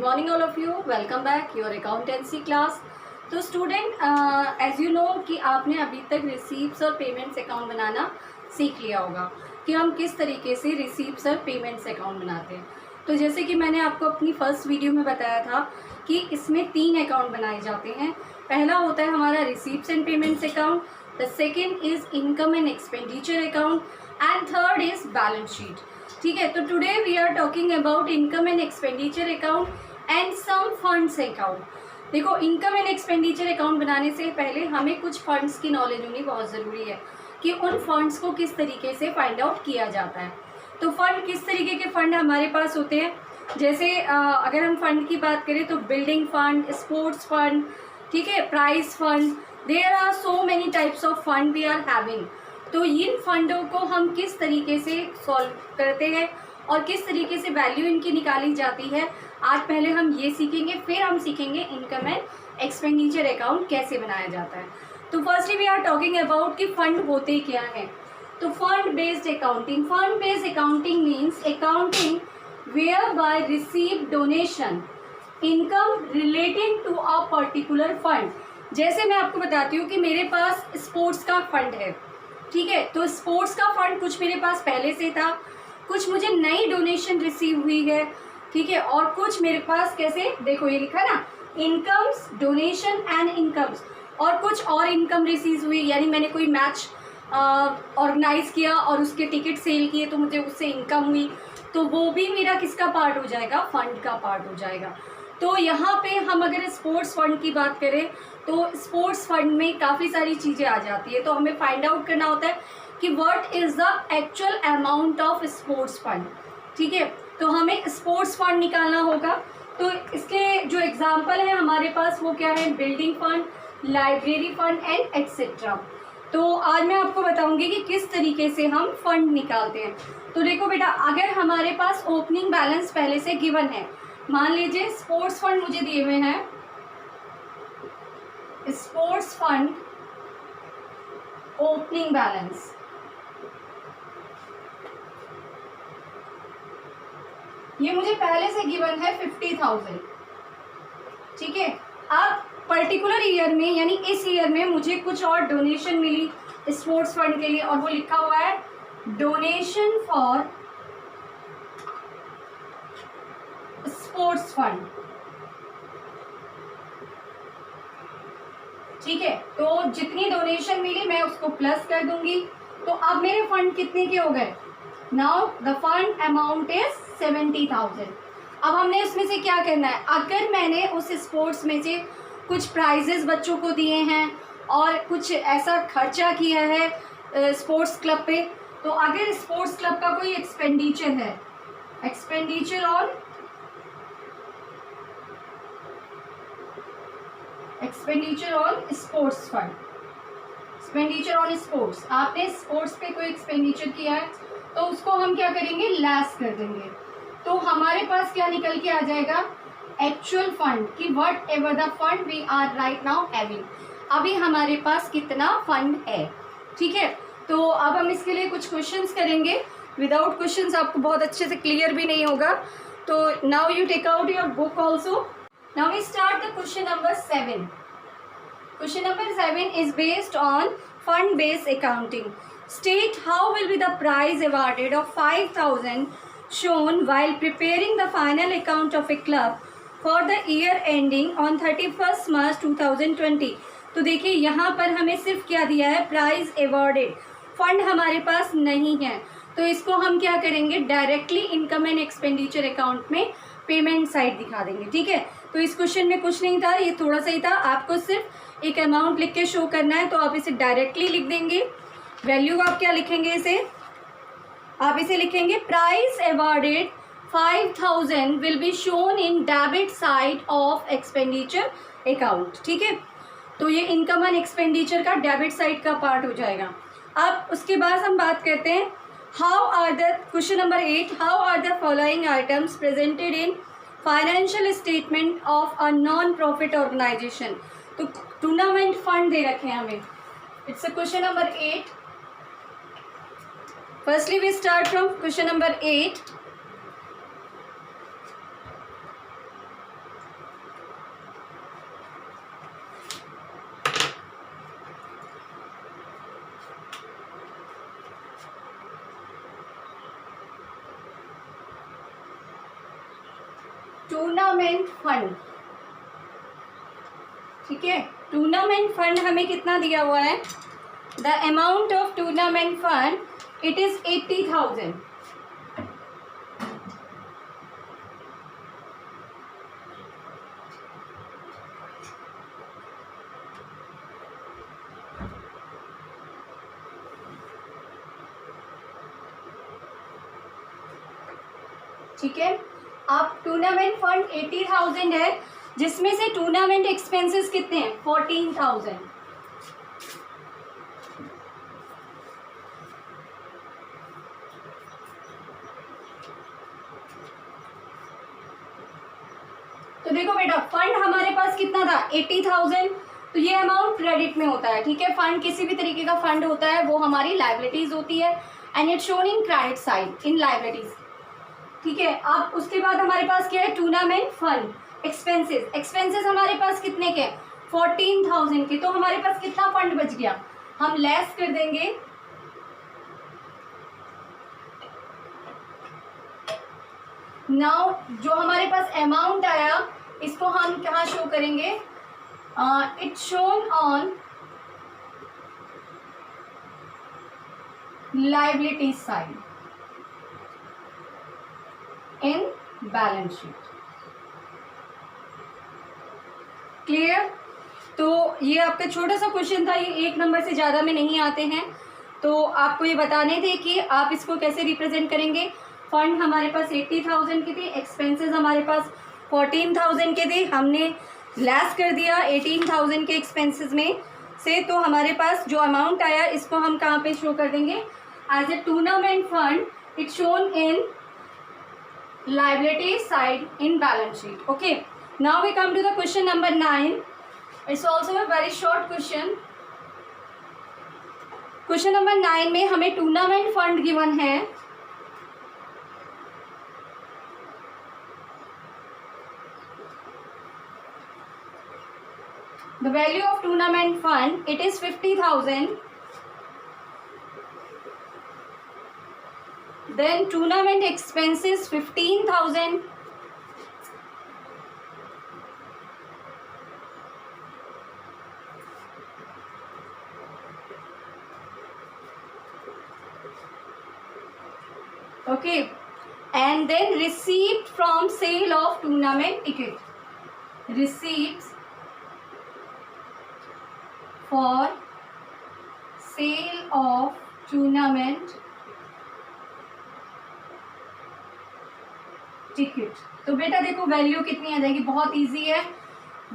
morning all of you. Welcome back your accountancy class. तो student as you know कि आपने अभी तक रिसीप्ट्स और पेमेंट्स अकाउंट बनाना सीख लिया होगा कि हम किस तरीके से रिसीप्ट्स और पेमेंट्स अकाउंट बनाते हैं। तो जैसे कि मैंने आपको अपनी फर्स्ट वीडियो में बताया था कि इसमें 3 अकाउंट बनाए जाते हैं। पहला होता है हमारा receipts and payments account, the second is income and expenditure account and third is balance sheet. ठीक है, तो today we are talking about income and expenditure account and some funds account. देखो, इनकम एंड एक्सपेंडिचर अकाउंट बनाने से पहले हमें कुछ funds की नॉलेज होनी बहुत ज़रूरी है कि उन फंड्स को किस तरीके से फाइंड आउट किया जाता है। तो फंड, किस तरीके के फंड हमारे पास होते हैं, जैसे अगर हम फंड की बात करें तो बिल्डिंग फंड, स्पोर्ट्स फंड, ठीक है, prize fund, there are so many types of fund we are having. तो इन फंडों को हम किस तरीके से सॉल्व करते हैं और किस तरीके से वैल्यू इनकी निकाली जाती है, आज पहले हम ये सीखेंगे, फिर हम सीखेंगे इनकम एंड एक्सपेंडिचर अकाउंट कैसे बनाया जाता है। तो firstly we are talking about कि फंड होते क्या हैं। तो fund based accounting means accounting where by receive donation income relating to a particular fund. जैसे मैं आपको बताती हूँ कि मेरे पास स्पोर्ट्स का फंड है, ठीक है, तो स्पोर्ट्स का फंड कुछ मेरे पास पहले से था, कुछ मुझे नई डोनेशन रिसीव हुई है, ठीक है, और कुछ मेरे पास कैसे, देखो ये लिखा ना, इनकम्स, डोनेशन एंड इनकम्स, और कुछ और इनकम रिसीव हुई, यानी मैंने कोई मैच ऑर्गेनाइज किया और उसके टिकट सेल किए तो मुझे उससे इनकम हुई, तो वो भी मेरा किसका पार्ट हो जाएगा, फंड का पार्ट हो जाएगा। तो यहाँ पे हम अगर स्पोर्ट्स फंड की बात करें तो स्पोर्ट्स फंड में काफ़ी सारी चीज़ें आ जाती है, तो हमें फाइंड आउट करना होता है कि what is the actual amount of sports fund. ठीक है, तो हमें स्पोर्ट्स फंड निकालना होगा। तो इसके जो एग्जांपल है हमारे पास वो क्या है, building fund, library fund and etcetera. तो आज मैं आपको बताऊंगी कि किस तरीके से हम फंड निकालते हैं। तो देखो बेटा, अगर हमारे पास ओपनिंग बैलेंस पहले से गिवन है, मान लीजिए स्पोर्ट्स फंड मुझे दिए हुए हैं, स्पोर्ट्स फंड ओपनिंग बैलेंस, ये मुझे पहले से गिवन है 50,000। ठीक है, अब पर्टिकुलर ईयर में, यानी इस ईयर में मुझे कुछ और डोनेशन मिली स्पोर्ट्स फंड के लिए, और वो लिखा हुआ है डोनेशन फॉर स्पोर्ट्स फंड। ठीक है, तो जितनी डोनेशन मिली मैं उसको प्लस कर दूंगी। तो अब मेरे फंड कितने के हो गए, now the fund amount is 70,000। अब हमने उसमें से क्या करना है, अगर मैंने उस स्पोर्ट्स में से कुछ प्राइजेस बच्चों को दिए हैं और कुछ ऐसा खर्चा किया है स्पोर्ट्स क्लब पे, तो अगर स्पोर्ट्स क्लब का कोई एक्सपेंडिचर है, expenditure on sports fund, expenditure on sports, आपने स्पोर्ट्स पे कोई एक्सपेंडिचर किया है तो उसको हम क्या करेंगे, लेस कर देंगे। तो हमारे पास क्या निकल के आ जाएगा, एक्चुअल फंड, कि whatever the fund we are right now having, अभी हमारे पास कितना फंड है। ठीक है, तो अब हम इसके लिए कुछ क्वेश्चंस करेंगे। विदाउट क्वेश्चंस आपको बहुत अच्छे से क्लियर भी नहीं होगा। तो now you take out your book also. Now we start the question number 7. Question number 7 is based on fund based accounting. State how will be the prize awarded of 5,000 shown while preparing the final account of a club for the year ending on 31st March 2020. तो देखिए यहाँ पर हमें सिर्फ क्या दिया है, prize awarded, fund हमारे पास नहीं है, तो इसको हम क्या करेंगे, directly income and expenditure account में पेमेंट साइड दिखा देंगे। ठीक है, तो इस क्वेश्चन में कुछ नहीं था, ये थोड़ा सा ही था, आपको सिर्फ एक अमाउंट लिख के शो करना है, तो आप इसे डायरेक्टली लिख देंगे। वैल्यू आप क्या लिखेंगे, इसे आप इसे लिखेंगे prize awarded 5,000 will be shown in debit side of expenditure account. ठीक है, तो ये इनकम एंड एक्सपेंडिचर का डेबिट साइड का पार्ट हो जाएगा। अब उसके बाद हम बात करते हैं how are the, question number 8, how are the following items presented in financial statement of a non profit organisation. तो टूर्नामेंट फंड दे रखे हैं हमें, it's a question number 8। Firstly we start from question number 8। Firstly we start from question number 8. Question number 8. Firstly we start from question number 8. Question number 8 is based on fund based accounting. State how will be the prize awarded of 5,000 shown while preparing the final account of a club for the year ending on 31st March 2020. तो देखिए यहाँ पर हमें सिर्फ क्या दिया है, prize tournament fund, ठीक है, टूर्नामेंट फंड हमें कितना दिया हुआ है, the amount of tournament fund it is 80,000। ठीक है, अब टूर्नामेंट फंड 80,000 है, जिसमें से टूर्नामेंट एक्सपेंसेस कितने हैं, 14,000। तो देखो बेटा, फंड हमारे पास कितना था, 80,000, तो ये अमाउंट क्रेडिट में होता है। ठीक है, फंड किसी भी तरीके का फंड होता है वो हमारी लाइबिलिटीज होती है, and it shown in credit side in liabilities. ठीक है, अब उसके बाद हमारे पास क्या है, टूर्नामेंट फंड एक्सपेंसेस। एक्सपेंसेस हमारे पास कितने के, 14,000 के। तो हमारे पास कितना फंड बच गया, हम लेस कर देंगे नाउ। जो हमारे पास अमाउंट आया इसको हम कहाँ शो करेंगे, it shown on liability side in balance sheet. Clear. तो ये आपका छोटा सा क्वेश्चन था, ये 1 नंबर से ज़्यादा में नहीं आते हैं, तो आपको ये बताने थे कि आप इसको कैसे रिप्रेजेंट करेंगे। फंड हमारे पास 80,000 के थे, एक्सपेंसेस हमारे पास 14,000 के थे, हमने लेस कर दिया 18,000 के एक्सपेंसेस में से, तो हमारे पास जो अमाउंट आया इसको हम कहाँ पे शो कर देंगे, as a tournament fund, it shown in liability side in balance sheet. Okay, now we come to the question number 9. It's also a very short question. Question number 9 में हमें टूर्नामेंट फंड गिवन है, the value of tournament fund it is 50,000. Then tournament expenses 15,000. Okay, and then receipt from sale of tournament ticket. Receipts for sale of tournament ticket. तो बेटा देखो value कितनी आ जाएगी, बहुत easy है।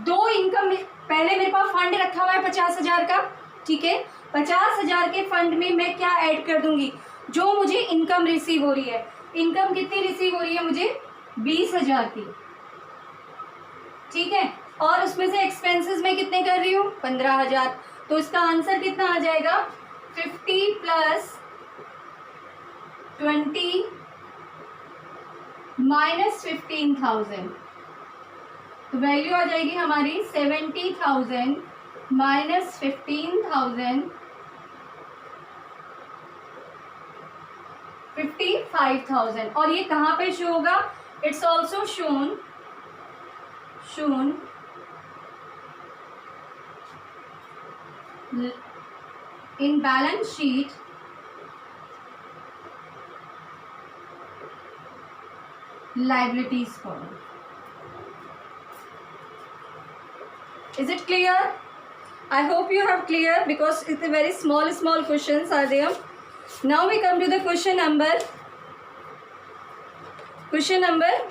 2 इनकम, पहले मेरे पास फंड रखा हुआ है 50,000 का। ठीक है, 50,000 के फंड में मैं क्या ऐड कर दूंगी, जो मुझे इनकम रिसीव हो रही है। इनकम कितनी रिसीव हो रही है मुझे, 20,000 की। ठीक है, और उसमें से एक्सपेंसेस मैं कितने कर रही हूँ, 15,000। तो इसका आंसर कितना आ जाएगा, 50 + 20 - 15,000। तो वैल्यू आ जाएगी हमारी 70,000 - 15,000, 55,000। और ये कहाँ पे शो होगा, it's also shown in balance sheet liabilities column. Is it clear? I hope you have clear, because it's a very small questions are there. Now we come to the question number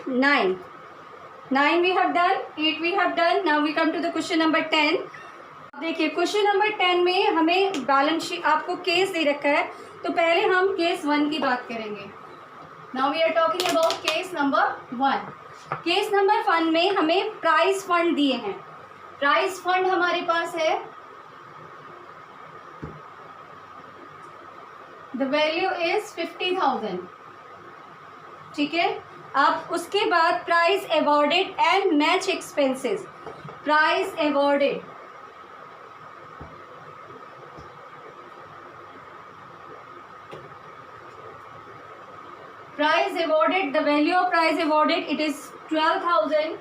9. 9 we have done, 8 we have done. Now we come to the question number 10. देखिए question number 10 में हमें balance sheet, आपको case दे रखा है, तो पहले हम case 1 की बात करेंगे। Now we are talking about case number 1। Case number 1 में हमें प्राइस फंड दिए हैं। प्राइस फंड हमारे पास है, द वैल्यू इज 50,000। ठीक है, अब उसके बाद prize awarded and match expenses. Prize awarded prize awarded, the value of prize awarded it is 12,000।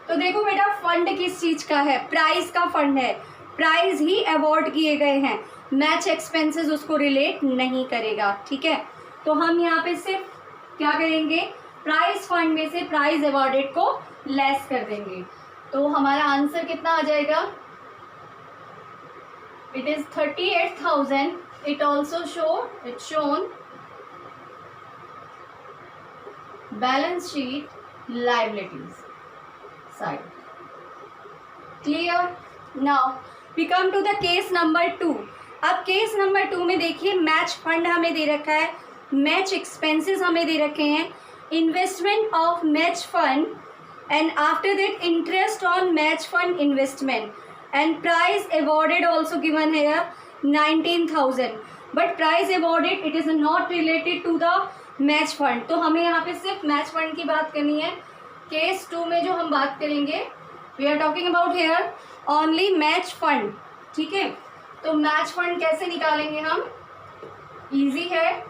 तो देखो बेटा फंड किस चीज का है, प्राइज का फंड है, प्राइज ही अवॉर्ड किए गए हैं, मैच एक्सपेंसेस उसको रिलेट नहीं करेगा, ठीक है। तो हम यहाँ पे सिर्फ क्या करेंगे, प्राइज फंड में से प्राइज अवॉर्डेड को लेस कर देंगे। तो हमारा आंसर कितना आ जाएगा, it is 38,000। It also shown balance sheet liabilities side. Clear. Now we come to the case number 2। अब केस नंबर 2 में देखिए मैच फंड हमें दे रखा है, मैच एक्सपेंसेस हमें दे रखे हैं, investment of match fund and after that interest on match fund investment and prize awarded also given here 19,000, but prize awarded it is not related to the match fund। तो हमें यहाँ पे सिर्फ match fund की बात करनी है। Case 2 में जो हम बात करेंगे we are talking about here only match fund, ठीक है। तो मैच फंड कैसे निकालेंगे हम, इजी है।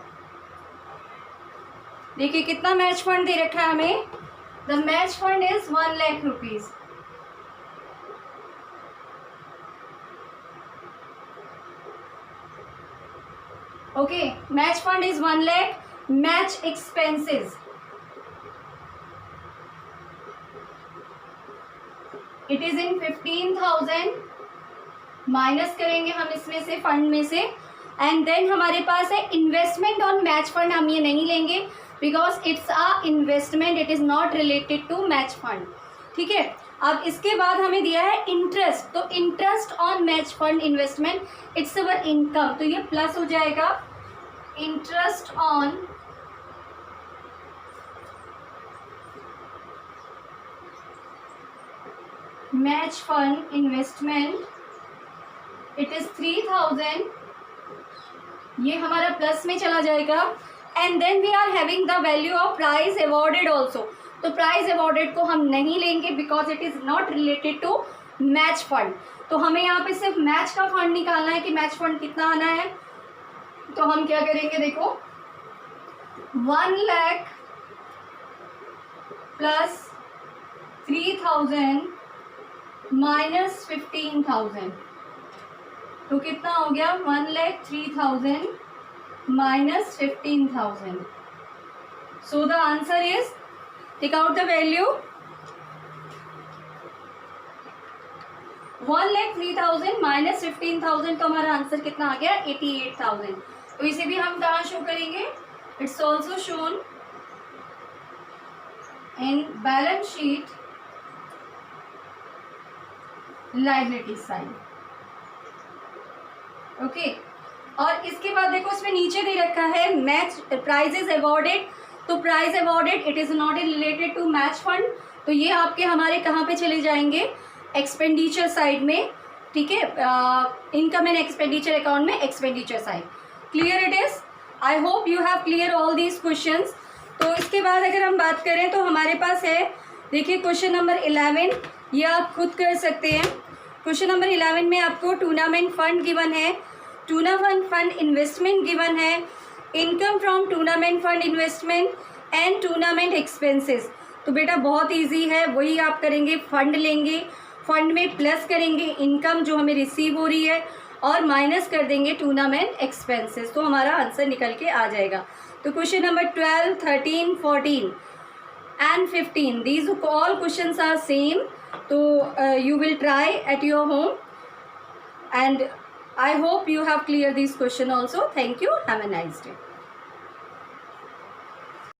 देखिए कितना मैच फंड दे रखा है हमें, The match fund is 1 lakh rupees। Okay, match fund is 1 lakh, match expenses it is in 15,000, minus करेंगे हम इसमें से फंड में से, एंड देन हमारे पास है इन्वेस्टमेंट ऑन मैच फंड, हम ये नहीं लेंगे because it's a investment, it is not related to match fund, ठीक है। अब इसके बाद हमें दिया है इंटरेस्ट, तो interest on match fund investment it's our income, तो ये प्लस हो जाएगा। Interest on match fund investment it is 3,000, ये हमारा प्लस में चला जाएगा। And then we are having the value of prize awarded also, तो प्राइज अवॉर्डेड को हम नहीं लेंगे because it is not related to match fund. तो हमें यहाँ पे सिर्फ मैच का फंड निकालना है कि मैच फंड कितना आना है। तो हम क्या करेंगे, देखो 1 लाख प्लस 3,000 माइनस 15,000, तो कितना हो गया 1,03,000 minus 15,000। So the answer is, take out the value, 1,03,000 minus 15,000, तो हमारा आंसर कितना आ गया 88,000। तो इसे भी हम कहाँ शो करेंगे, it's also shown in balance sheet liability side, okay. और इसके बाद देखो इसमें नीचे दे रखा है मैच प्राइजेस अवॉर्डेड, तो prize awarded it is not related to match fund, तो ये आपके हमारे कहाँ पे चले जाएंगे, एक्सपेंडिचर साइड में, ठीक है। इनकम एंड एक्सपेंडिचर अकाउंट में expenditure side. Clear it is, I hope you have clear all these questions. तो इसके बाद अगर हम बात करें तो हमारे पास है, देखिए क्वेश्चन नंबर 11, ये आप खुद कर सकते हैं। क्वेश्चन नंबर 11 में आपको टूर्नामेंट फंड गिवन है, टूर्नामेंट फंड इन्वेस्टमेंट गिवन है, income from tournament fund investment and tournament expenses. तो बेटा बहुत इजी है, वही आप करेंगे, फंड लेंगे, फंड में प्लस करेंगे इनकम जो हमें रिसीव हो रही है और माइनस कर देंगे टूर्नामेंट एक्सपेंसेस, तो हमारा आंसर निकल के आ जाएगा। तो question number 12, 13, 14 and 15 these all questions are same, so you will try at your home and I hope you have cleared this question also. Thank you. Have a nice day.